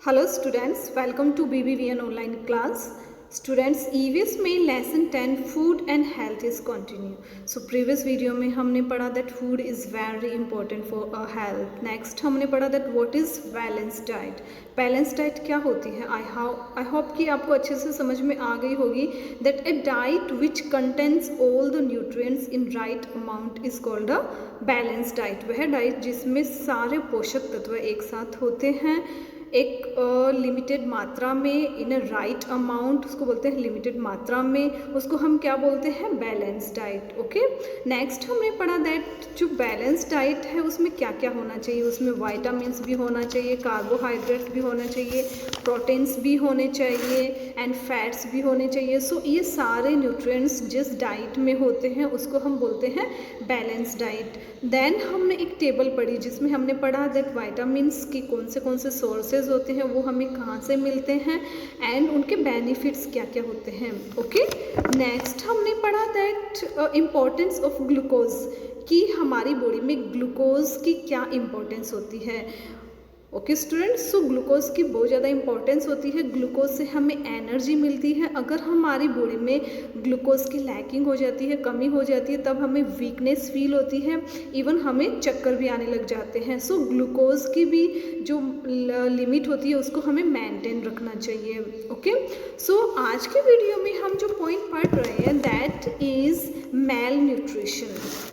Hello students, welcome to BBVN online class. Students, EVS में lesson 10 food and health is continue. So previous video में हमने पढ़ा that food is very important for our health. Next हमने पढ़ा that what is balanced diet. Balanced diet क्या होती है? I hope कि आपको अच्छे से समझ में आ गई होगी that a diet which contains all the nutrients in right amount is called a balanced diet. वह diet जिसमें सारे पोषक तत्व एक साथ होते हैं एक लिमिटेड मात्रा में इन अ राइट अमाउंट, उसको बोलते हैं लिमिटेड मात्रा में, उसको हम क्या बोलते हैं? Balance diet. ओके, नेक्स्ट हमने पढ़ा दैट जो बैलेंस डाइट है उसमें क्या क्या होना चाहिए. उसमें वाइटामिन्स भी होना चाहिए, कार्बोहाइड्रेट्स भी होना चाहिए, प्रोटीन्स भी होने चाहिए एंड फैट्स भी होने चाहिए. सो ये सारे न्यूट्रिएंट्स जिस डाइट में होते हैं उसको हम बोलते हैं बैलेंस डाइट. देन हमने एक टेबल पढ़ी जिसमें हमने पढ़ा दैट वाइटामिन्स की कौन से सोर्सेज होते हैं, वो हमें कहाँ से मिलते हैं एंड उनके बेनिफिट्स क्या क्या होते हैं. ओके, नेक्स्ट हमने पढ़ा दैट इम्पोर्टेंस ऑफ ग्लूकोज, कि हमारी बॉडी में ग्लूकोज की क्या इम्पोर्टेंस होती है. ओके स्टूडेंट्स, सो ग्लूकोज की बहुत ज़्यादा इंपॉर्टेंस होती है. ग्लूकोज से हमें एनर्जी मिलती है. अगर हमारी बॉडी में ग्लूकोज की लैकिंग हो जाती है, कमी हो जाती है, तब हमें वीकनेस फील होती है, इवन हमें चक्कर भी आने लग जाते हैं. सो ग्लूकोज की भी जो लिमिट होती है उसको हमें मेंटेन रखना चाहिए. ओके, सो आज के वीडियो में हम जो पॉइंट पढ़ रहे हैं that is mail nutrition.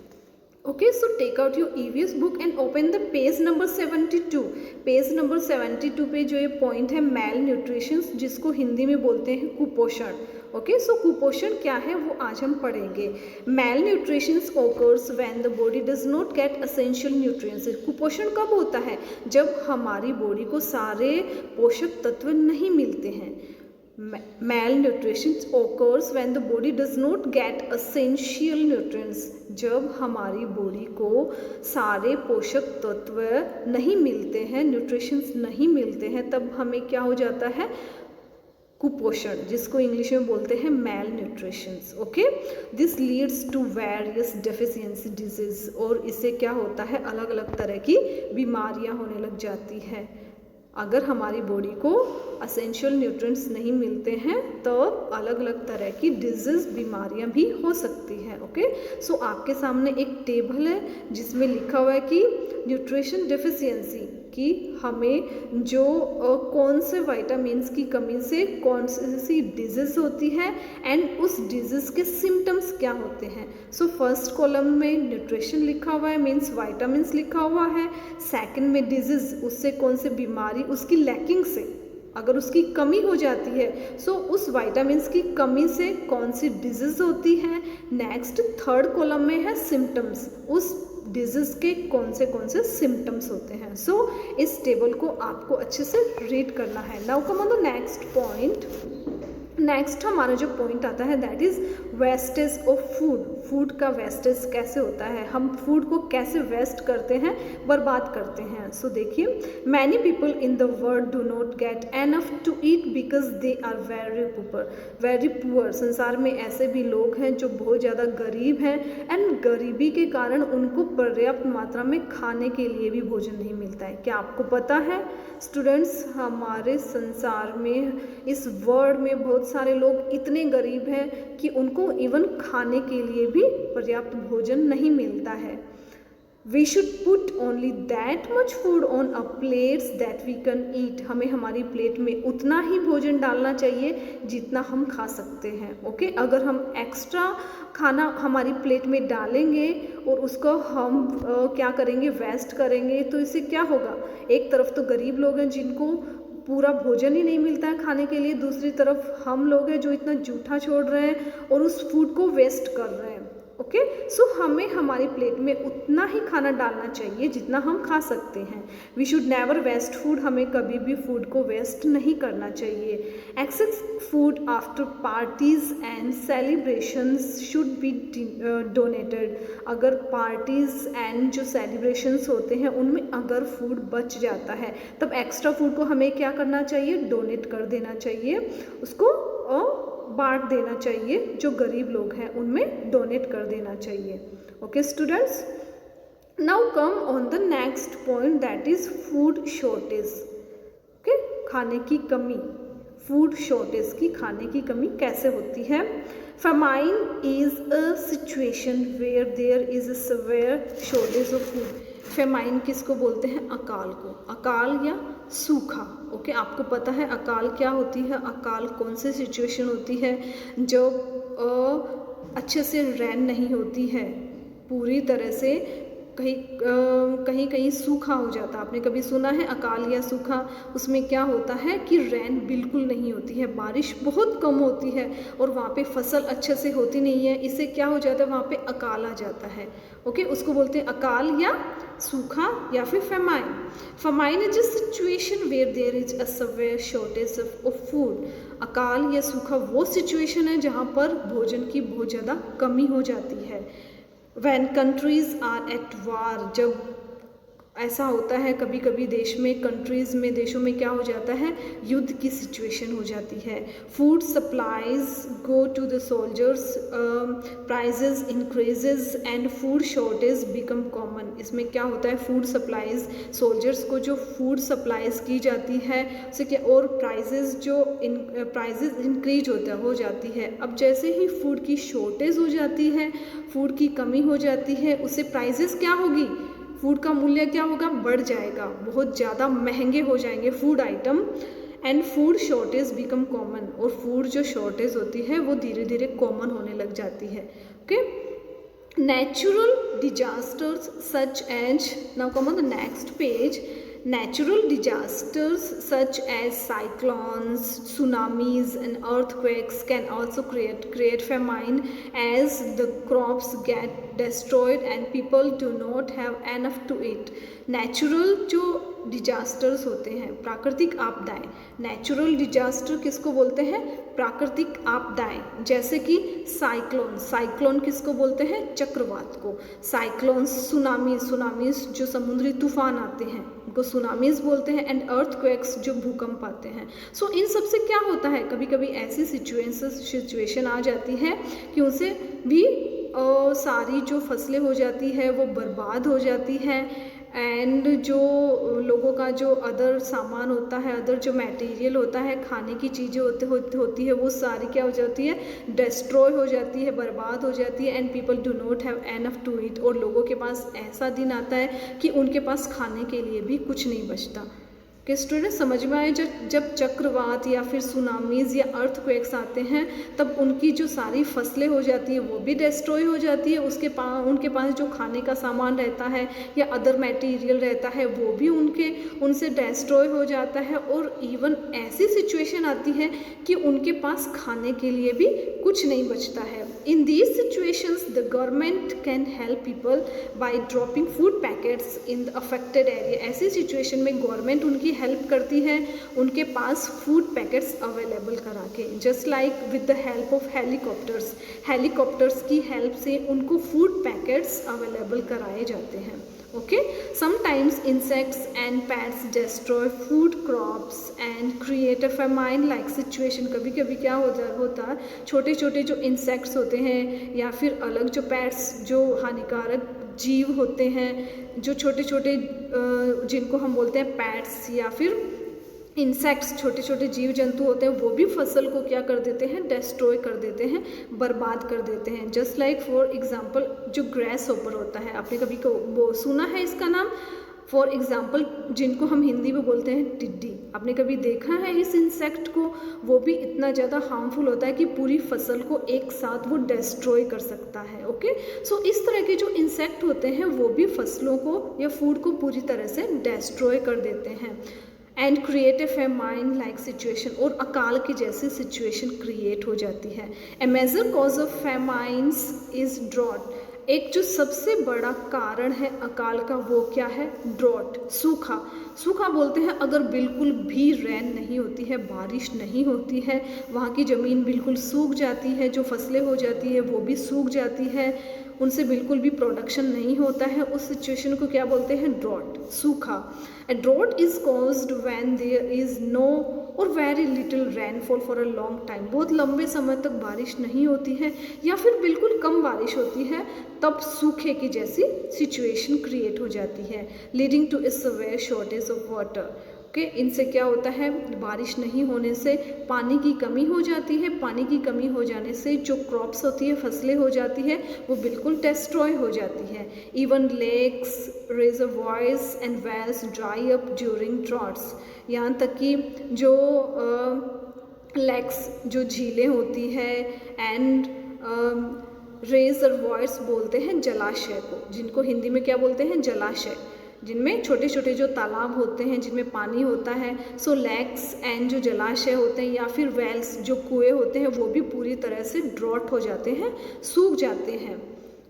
Okay, so take out your EVS book and open the page number 72. Page number 72 पे जो ये पॉइंट है मेल न्यूट्रिशन, जिसको हिंदी में बोलते हैं कुपोषण. ओके, सो कुपोषण क्या है वो आज हम पढ़ेंगे. Mail nutrition occurs when the body does not gate essential nutrients. कुपोषण कब होता है? जब हमारी बॉडी को सारे पोषक तत्व नहीं मिलते हैं. Malnutrition occurs when the body does not get essential nutrients. जब हमारी बॉडी को सारे पोषक तत्व नहीं मिलते हैं, न्यूट्रिशंस नहीं मिलते हैं, तब हमें क्या हो जाता है? कुपोषण, जिसको इंग्लिश में बोलते हैं malnutrition. Okay, this leads to various deficiency disease. और इससे क्या होता है? अलग अलग तरह की बीमारियां होने लग जाती है. अगर हमारी बॉडी को असेंशियल न्यूट्रिएंट्स नहीं मिलते हैं तो अलग अलग तरह की डिजीज बीमारियां भी हो सकती हैं. ओके, सो आपके सामने एक टेबल है जिसमें लिखा हुआ है कि न्यूट्रिशन डेफिशिएंसी, कि हमें जो कौन से विटामिन्स की कमी से कौन सी डिजीज़ होती है एंड उस डिजीज़ के सिम्टम्स क्या होते हैं. सो फर्स्ट कॉलम में न्यूट्रिशन लिखा हुआ है, मीन्स विटामिन्स लिखा हुआ है. सेकंड में डिजीज़, उससे कौन सी बीमारी, उसकी लैकिंग से अगर उसकी कमी हो जाती है, सो उस विटामिन्स की कमी से कौन सी डिजीज़ होती है. नेक्स्ट थर्ड कॉलम में है सिम्टम्स, उस डिजीज़ के कौन से सिम्टम्स होते हैं. सो इस टेबल को आपको अच्छे से रीड करना है. Now come on the next point. Next हमारा जो पॉइंट आता है that is wastage of food. Food का वेस्टेज कैसे होता है, हम फूड को कैसे वेस्ट करते हैं, बर्बाद करते हैं. सो देखिए, many people in the world do not get enough to eat because they are very poor. संसार में ऐसे भी लोग हैं जो बहुत ज़्यादा गरीब हैं एंड गरीबी के कारण उनको पर्याप्त मात्रा में खाने के लिए भी भोजन नहीं मिलता है. क्या आपको पता है स्टूडेंट्स, हमारे संसार में, इस वर्ल्ड में बहुत सारे लोग इतने गरीब हैं कि उनको इवन खाने के लिए भी पर्याप्त भोजन नहीं मिलता है. We should put only that much food on our plates that we can eat. हमें हमारी प्लेट में उतना ही भोजन डालना चाहिए जितना हम खा सकते हैं. ओके, अगर हम एक्स्ट्रा खाना हमारी प्लेट में डालेंगे और उसको हम क्या करेंगे? वेस्ट करेंगे, तो इससे क्या होगा? एक तरफ तो गरीब लोग हैं जिनको पूरा भोजन ही नहीं मिलता है खाने के लिए, दूसरी तरफ हम लोग हैं जो इतना जूठा छोड़ रहे हैं और उस फूड को वेस्ट कर रहे हैं. ओके, सो हमें हमारी प्लेट में उतना ही खाना डालना चाहिए जितना हम खा सकते हैं. We should never waste food. हमें कभी भी फूड को वेस्ट नहीं करना चाहिए. Excess food after parties and celebrations should be donated. अगर पार्टीज एंड जो सेलिब्रेशंस होते हैं उनमें अगर फूड बच जाता है तब एक्स्ट्रा फूड को हमें क्या करना चाहिए? डोनेट कर देना चाहिए, उसको बांट देना चाहिए. जो गरीब लोग हैं उनमें डोनेट कर देना चाहिए. Okay students, now come on the next point that is food shortage. Okay, खाने की कमी, फूड शॉर्टेज की खाने की कमी कैसे होती है। Famine is a situation where there is a severe shortage of food. Famine किसको बोलते हैं, अकाल को, अकाल या सूखा। ओके, आपको पता है अकाल क्या होती है, अकाल कौन सी सिचुएशन होती है जब अच्छे से रैन नहीं होती है, पूरी तरह से कहीं कहीं सूखा हो जाता। आपने कभी सुना है अकाल या सूखा, उसमें क्या होता है कि रैन बिल्कुल नहीं होती है, बारिश बहुत कम होती है और वहाँ पे फसल अच्छे से होती नहीं है, इससे क्या हो जाता है, वहाँ पे अकाल आ जाता है। ओके, उसको बोलते हैं अकाल या सूखा या फिर famine. Famine is a situation where there is a severe shortage of food. अकाल या सूखा वो सिचुएशन है जहाँ पर भोजन की बहुत ज़्यादा कमी हो जाती है। When countries are at war, जब ऐसा होता है कभी कभी देश में, कंट्रीज़ में, देशों में क्या हो जाता है, युद्ध की सिचुएशन हो जाती है। Food supplies go to the soldiers, prices increases and food shortage become common. इसमें क्या होता है, फूड सप्लाईज, सोल्जर्स को जो फूड सप्लाईज की जाती है उसे क्या, और प्राइजेज जो प्राइजेज इंक्रीज हो जाती है। अब जैसे ही फूड की शॉर्टेज हो जाती है, फूड की कमी हो जाती है, उससे प्राइजेस क्या होगी, फूड का मूल्य क्या होगा, बढ़ जाएगा, बहुत ज़्यादा महंगे हो जाएंगे food item. And food shortage become common, और फूड जो शॉर्टेज होती है वो धीरे धीरे कॉमन होने लग जाती है। Okay, natural disasters such as, now come on the next page, natural disasters such as cyclones, tsunamis and earthquakes can also create famine as the crops get destroyed and people do not have enough to eat. Natural जो disasters होते हैं, प्राकृतिक आपदाएं, natural disaster किसको बोलते हैं, प्राकृतिक आपदाएं, जैसे कि साइक्लोन, साइक्लोन किसको बोलते हैं, चक्रवात को। साइक्लोन्स, सुनामीज, सुनामीज जो समुद्री तूफान आते हैं उनको सुनामीज बोलते हैं। एंड अर्थक्वेक्स जो भूकंप आते हैं। सो इन सब से क्या होता है, कभी कभी ऐसी सिचुएशन आ जाती है कि उनसे भी सारी जो फसलें हो जाती है वो बर्बाद हो जाती है। एंड जो लोगों का जो अदर सामान होता है, अदर जो मटेरियल होता है, खाने की चीज़ें होती है, वो सारी क्या हो जाती है, डिस्ट्रॉय हो जाती है, बर्बाद हो जाती है। And people do not have enough to eat, और लोगों के पास ऐसा दिन आता है कि उनके पास खाने के लिए भी कुछ नहीं बचता। कि स्टूडेंट समझ में आए, जब चक्रवात या फिर सुनामीज या अर्थक्वेक्स आते हैं तब उनकी जो सारी फसलें हो जाती हैं वो भी डिस्ट्रॉय हो जाती है, उनके पास जो खाने का सामान रहता है या अदर मटेरियल रहता है वो भी उनसे डिस्ट्रॉय हो जाता है। और इवन ऐसी सिचुएशन आती है कि उनके पास खाने के लिए भी कुछ नहीं बचता है। In these situations the government can help people by dropping food packets in the affected area. ऐसी सिचुएशन में गवर्नमेंट उनकी हेल्प करती है, उनके पास फूड पैकेट्स अवेलेबल करा के, just like with the help of helicopters. Helicopters की हेल्प से उनको फूड पैकेट्स अवेलेबल कराए जाते हैं। Okay, sometimes insects and pests destroy food crops and create a famine like situation. कभी कभी क्या होता है, छोटे छोटे जो इंसेक्ट्स होते हैं या फिर अलग जो पैट्स, जो हानिकारक जीव होते हैं, जो छोटे छोटे जिनको हम बोलते हैं पैट्स या फिर इंसेक्ट्स, छोटे छोटे जीव जंतु होते हैं, वो भी फसल को क्या कर देते हैं, डिस्ट्रॉय कर देते हैं, बर्बाद कर देते हैं। जस्ट लाइक फॉर एग्जांपल जो ग्रास होपर होता है, आपने कभी वो सुना है इसका नाम, फॉर एग्जाम्पल जिनको हम हिंदी में बोलते हैं टिड्डी। आपने कभी देखा है इस इंसेक्ट को, वो भी इतना ज़्यादा हार्मफुल होता है कि पूरी फसल को एक साथ वो डिस्ट्रॉय कर सकता है। ओके, सो इस तरह के जो इंसेक्ट होते हैं वो भी फसलों को या फूड को पूरी तरह से डिस्ट्रॉय कर देते हैं। And create a famine like situation, और अकाल की जैसी सिचुएशन क्रिएट हो जाती है। A major cause of famines is drought. एक जो सबसे बड़ा कारण है अकाल का वो क्या है, ड्रॉट, सूखा। सूखा बोलते हैं अगर बिल्कुल भी रेन नहीं होती है, बारिश नहीं होती है, वहाँ की ज़मीन बिल्कुल सूख जाती है, जो फसलें हो जाती है वो भी सूख जाती है, उनसे बिल्कुल भी प्रोडक्शन नहीं होता है, उस सिचुएशन को क्या बोलते हैं, ड्रॉट, सूखा। A drought is caused when there is no or very little rainfall for a long time. बहुत लंबे समय तक बारिश नहीं होती है या फिर बिल्कुल कम बारिश होती है, तब सूखे की जैसी सिचुएशन क्रिएट हो जाती है, leading to a severe shortage of water. Okay, इनसे क्या होता है, बारिश नहीं होने से पानी की कमी हो जाती है, पानी की कमी हो जाने से जो क्रॉप्स होती है, फसलें हो जाती है, वो बिल्कुल डिस्ट्रॉय हो जाती है। Even lakes, reservoirs and wells dry up during droughts, यहाँ तक कि जो लेक्स, जो झीलें होती है, एंड रिजर्वॉयर्स बोलते हैं जलाशय को, जिनको हिंदी में क्या बोलते हैं, जलाशय, जिनमें छोटे छोटे जो तालाब होते हैं जिनमें पानी होता है। सो लेक्स एंड जो जलाशय होते हैं या फिर वेल्स जो कुएं होते हैं वो भी पूरी तरह से ड्रॉट हो जाते हैं, सूख जाते हैं।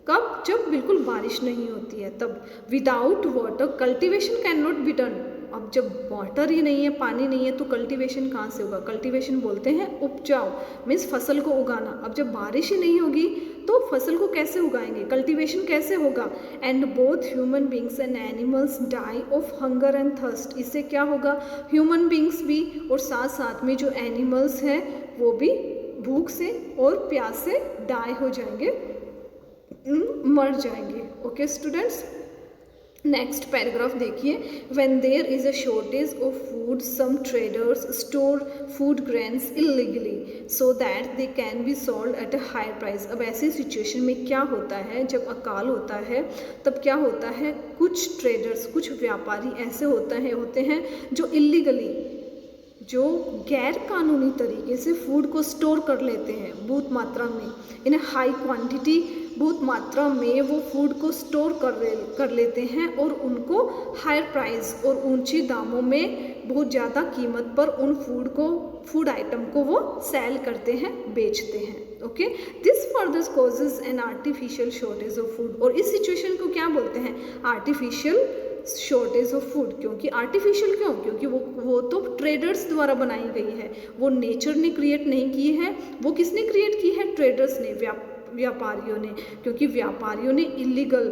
कब, जब बिल्कुल बारिश नहीं होती है तब। Without water cultivation can not be done, अब जब वाटर ही नहीं है, पानी नहीं है, तो कल्टीवेशन कहाँ से होगा। कल्टीवेशन बोलते हैं उपजाऊ, मीन्स फसल को उगाना। अब जब बारिश ही नहीं होगी तो फसल को कैसे उगाएंगे, कल्टीवेशन कैसे होगा। And both human beings and animals die of hunger and thirst, इससे क्या होगा, ह्यूमन बींग्स भी और साथ साथ में जो एनिमल्स हैं वो भी भूख से और प्यास से डाई हो जाएंगे, मर जाएंगे। ओके स्टूडेंट्स, नेक्स्ट पैराग्राफ देखिए। When there is a shortage of food some traders store food grains illegally so that they can be sold at a higher price. अब ऐसी सिचुएशन में क्या होता है, जब अकाल होता है तब क्या होता है, कुछ ट्रेडर्स, कुछ व्यापारी ऐसे होते हैं जो इलीगली, जो गैर कानूनी तरीके से फूड को स्टोर कर लेते हैं बहुत मात्रा में, इन हाई क्वांटिटी, बहुत मात्रा में वो फूड को स्टोर कर लेते हैं और उनको हायर प्राइस और ऊंचे दामों में बहुत ज़्यादा कीमत पर उन फूड आइटम को वो सेल करते हैं, बेचते हैं। Okay, this further causes an artificial shortage of food, और इस सिचुएशन को क्या बोलते हैं, आर्टिफिशियल शॉर्टेज ऑफ फूड। क्योंकि आर्टिफिशियल क्यों, क्योंकि वो तो ट्रेडर्स द्वारा बनाई गई है, वो नेचर ने क्रिएट नहीं की है, वो किसने क्रिएट की है, ट्रेडर्स ने, व्यापारियों ने। क्योंकि व्यापारियों ने इलीगल,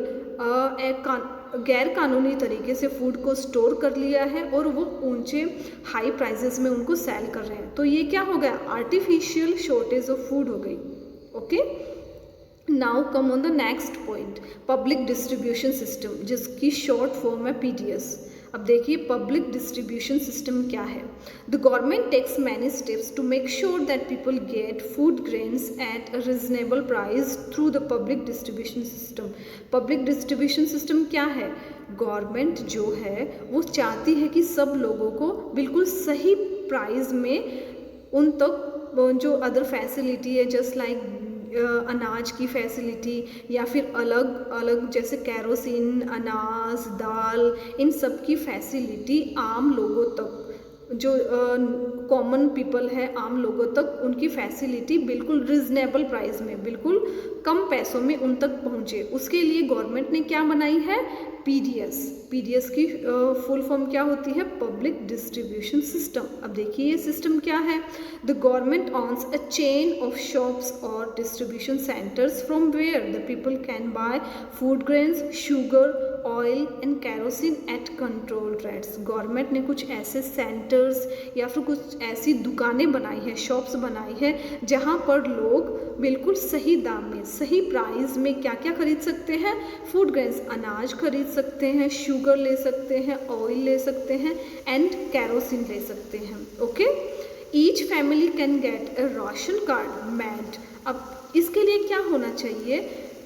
गैर कानूनी तरीके से फूड को स्टोर कर लिया है और वो ऊंचे हाई प्राइसेस में उनको सेल कर रहे हैं, तो ये क्या हो गया, आर्टिफिशियल शॉर्टेज ऑफ फूड हो गई। Okay, now come on the next point, public distribution system, जिसकी शॉर्ट फॉर्म है PDS। अब देखिए पब्लिक डिस्ट्रीब्यूशन सिस्टम क्या है। The government takes many steps to make sure that people get food grains at a reasonable price through the public distribution system. Public distribution system क्या है, government जो है वो चाहती है कि सब लोगों को बिल्कुल सही प्राइस में उन तक जो अदर फैसिलिटी है, जस्ट लाइक अनाज की फैसिलिटी या फिर अलग अलग जैसे कैरोसिन, अनाज, दाल, इन सब की फैसिलिटी आम लोगों तक, जो कॉमन पीपल है, आम लोगों तक उनकी फैसिलिटी बिल्कुल रिजनेबल प्राइस में, बिल्कुल कम पैसों में उन तक पहुँचे। उसके लिए गवर्नमेंट ने क्या बनाई है, PDS। PDS की फुल फॉर्म क्या होती है, पब्लिक डिस्ट्रीब्यूशन सिस्टम। अब देखिए ये सिस्टम क्या है, the government owns a chain of shops और distribution centres from where the people can buy food grains, sugar, oil and kerosene at controlled rates. Government ने कुछ ऐसे सेंटर्स या फिर कुछ ऐसी दुकानें बनाई है, शॉप्स बनाई है, जहाँ पर लोग बिल्कुल सही दाम में, सही प्राइस में क्या क्या खरीद सकते हैं, फूड ग्रेन्स, अनाज खरीद सकते हैं, शुगर ले सकते हैं, ऑयल ले सकते हैं एंड कैरोसिन ले सकते हैं। Okay, each family can get a ration card made. अब इसके लिए क्या होना चाहिए,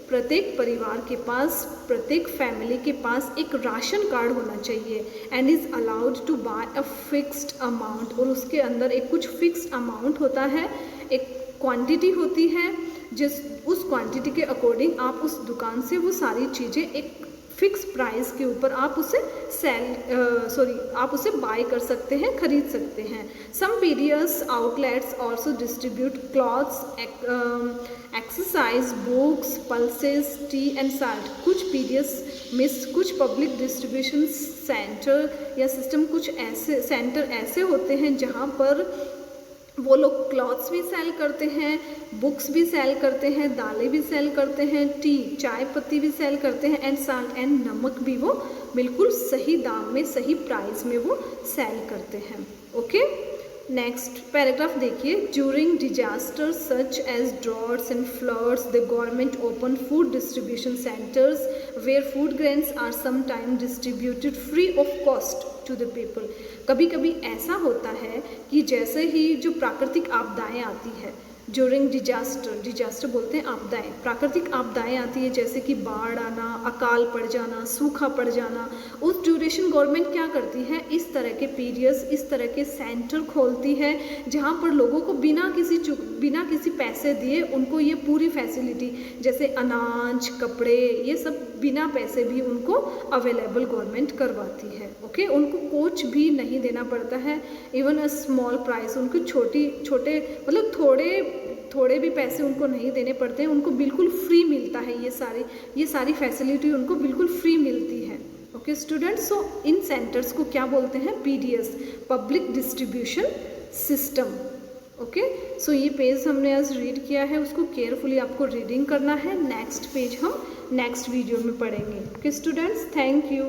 प्रत्येक परिवार के पास, प्रत्येक फैमिली के पास एक राशन कार्ड होना चाहिए and is allowed to buy a fixed amount, और उसके अंदर एक कुछ फिक्स्ड अमाउंट होता है, एक क्वांटिटी होती है, जिस उस क्वांटिटी के अकॉर्डिंग आप उस दुकान से वो सारी चीज़ें एक फिक्स प्राइस के ऊपर आप उसे आप उसे बाय कर सकते हैं, खरीद सकते हैं। सम PDS outlets also distribute clothes, exercise books, pulses, T and salt. कुछ कुछ पब्लिक डिस्ट्रीब्यूशन सेंटर या सिस्टम, कुछ ऐसे सेंटर ऐसे होते हैं जहाँ पर वो लोग क्लॉथ्स भी सेल करते हैं, बुक्स भी सेल करते हैं, दालें भी सेल करते हैं, टी, चाय पत्ती भी सेल करते हैं एंड साल्ट एंड नमक भी वो बिल्कुल सही दाम में, सही प्राइस में वो सेल करते हैं। ओके, नेक्स्ट पैराग्राफ देखिए। During disaster such as droughts and floods the government open food distribution centres where food grains are sometime distributed free of cost. To the people. कभी कभी ऐसा होता है कि जैसे ही जो प्राकृतिक आपदाएं आती है, ड्यूरिंग डिजास्टर बोलते हैं आपदाएं, प्राकृतिक आपदाएं आती है जैसे कि बाढ़ आना, अकाल पड़ जाना, सूखा पड़ जाना, उस ड्यूरेशन गवर्नमेंट क्या करती है, इस तरह के पीरियड्स, इस तरह के सेंटर खोलती है जहाँ पर लोगों को बिना किसी पैसे दिए उनको ये पूरी फैसिलिटी जैसे अनाज, कपड़े, ये सब बिना पैसे भी उनको अवेलेबल गवर्नमेंट करवाती है। ओके, उनको कुछ भी नहीं देना पड़ता है, इवन अ स्मॉल प्राइस, उनको छोटे मतलब थोड़े भी पैसे उनको नहीं देने पड़ते हैं, उनको बिल्कुल फ्री मिलता है, ये सारी फैसिलिटी उनको बिल्कुल फ्री मिलती है। ओके स्टूडेंट्स, सो इन सेंटर्स को क्या बोलते हैं, PDS, public distribution system. Okay, so ये पेज हमने आज रीड किया है, उसको केयरफुली आपको रीडिंग करना है। नेक्स्ट पेज हम नेक्स्ट वीडियो में पढ़ेंगे। Okay students, thank you.